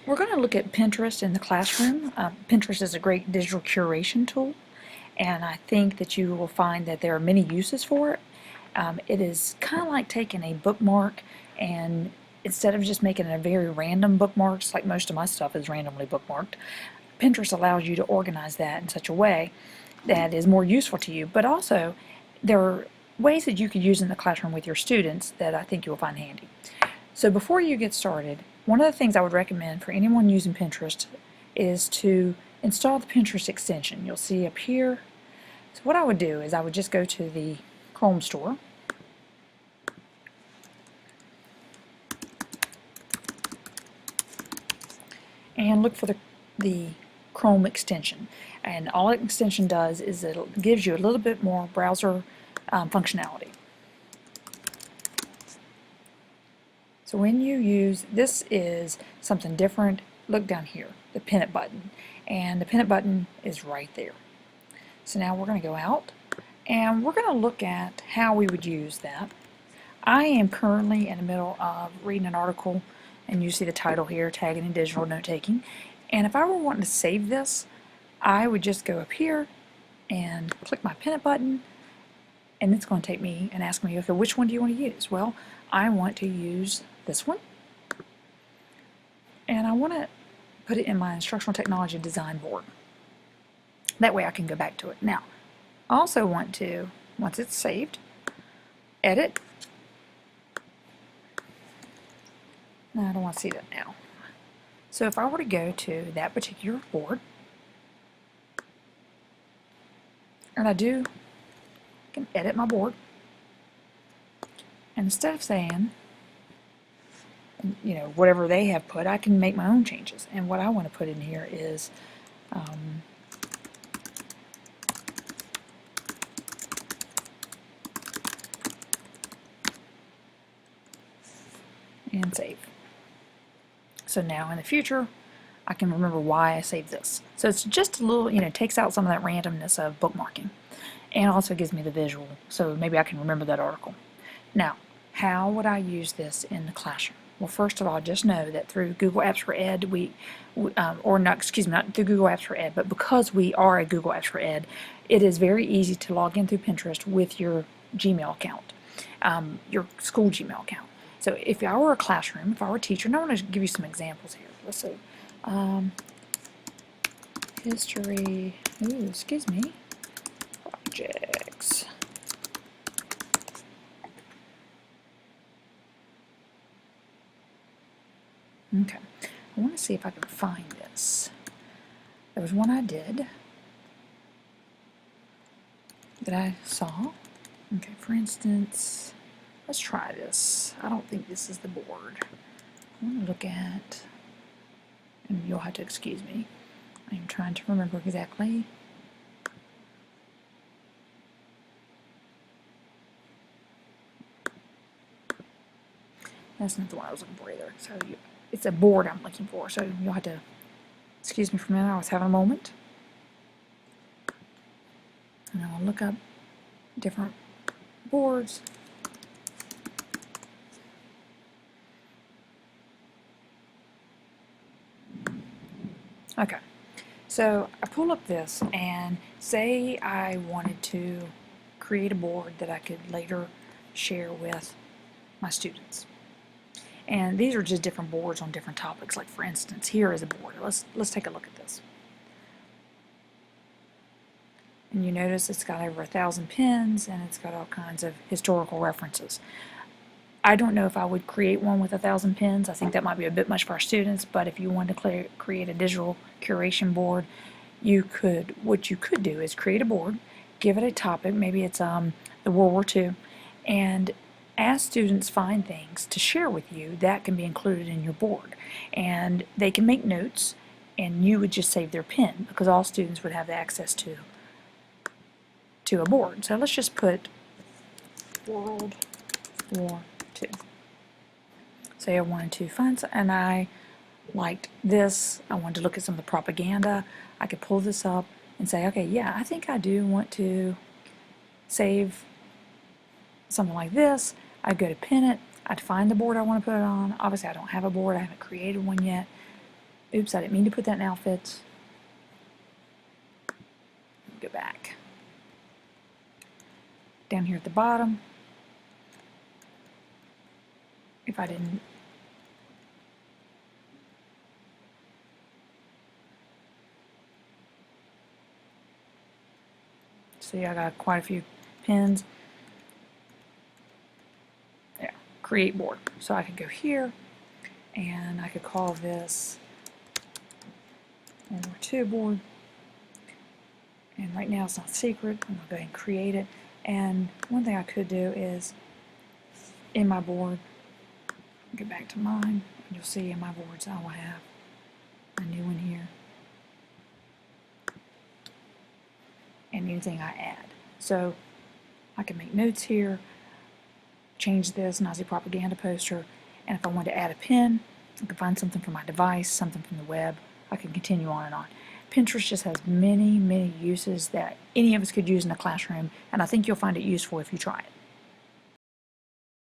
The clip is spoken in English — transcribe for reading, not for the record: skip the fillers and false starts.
We're going to look at Pinterest in the classroom. Pinterest is a great digital curation tool, and I think that you will find that there are many uses for it. It is kind of like taking a bookmark and instead of just making a very random bookmarks, like most of my stuff is randomly bookmarked, Pinterest allows you to organize that in such a way that is more useful to you, but also there are ways that you could use in the classroom with your students that I think you'll find handy. So before you get started, one of the things I would recommend for anyone using Pinterest is to install the Pinterest extension. You'll see up here. So what I would do is I would just go to the Chrome store and look for the Chrome extension. And all the extension does is it gives you a little bit more browser functionality. So when you use, this is something different. Look down here, the pin it button. And the pin it button is right there. So now we're going to go out and we're going to look at how we would use that. I am currently in the middle of reading an article, and you see the title here, Tagging in Digital Note Taking. And if I were wanting to save this, I would just go up here and click my pin it button, and it's going to take me and ask me, okay, which one do you want to use? Well, I want to use this one, and I want to put it in my instructional technology design board. That way I can go back to it. Now, I also want to, once it's saved, edit. No, I don't want to see that now. So if I were to go to that particular board, and I can edit my board, and instead of saying, you know, whatever they have put, I can make my own changes. And what I want to put in here is and save. So now in the future, I can remember why I saved this. So it's just a little, you know, takes out some of that randomness of bookmarking, and also gives me the visual, so maybe I can remember that article. Now, how would I use this in the classroom? Well, first of all, just know that through Google Apps for Ed, not through Google Apps for Ed, but because we are a Google Apps for Ed, it is very easy to log in through Pinterest with your Gmail account, your school Gmail account. So if I were a classroom, if I were a teacher, and I want to give you some examples here. Let's see. History, projects. Okay, I want to see if I can find this. There was one I did that I saw. Okay, for instance, let's try this. I don't think this is the board. I want to look at, and you'll have to excuse me, I'm trying to remember exactly. That's not the one I was looking for either. So it's a board I'm looking for, so you'll have to excuse me for a minute. I was having a moment. And I'll look up different boards. Okay, so I pull up this, and say I wanted to create a board that I could later share with my students. And these are just different boards on different topics. Like for instance, here is a board. Let's take a look at this. And you notice it's got over 1,000 pins, and it's got all kinds of historical references. I don't know if I would create one with 1,000 pins. I think that might be a bit much for our students, but if you wanted to create a digital curation board, what you could do is create a board, give it a topic, maybe it's the World War II, and as students find things to share with you, that can be included in your board. And they can make notes, and you would just save their pin, because all students would have access to a board. So let's just put World War II. Say I wanted to find some, and I liked this. I wanted to look at some of the propaganda. I could pull this up and say, okay, yeah, I think I do want to save something like this. I'd go to pin it. I'd find the board I want to put it on. Obviously, I don't have a board. I haven't created one yet. Oops, I didn't mean to put that in outfits. Go back. Down here at the bottom, if I didn't, see, I got quite a few pins. Yeah, create board. So I could go here and I could call this World War II board. And right now it's not secret. I'm going to go ahead and create it. And one thing I could do is in my board, go back to mine, and you'll see in my boards I will have a new one here. And anything I add. So I can make notes here, change this Nazi propaganda poster, and if I want to add a pin, I can find something from my device, something from the web. I can continue on and on. Pinterest just has many, many uses that any of us could use in a classroom, and I think you'll find it useful if you try it.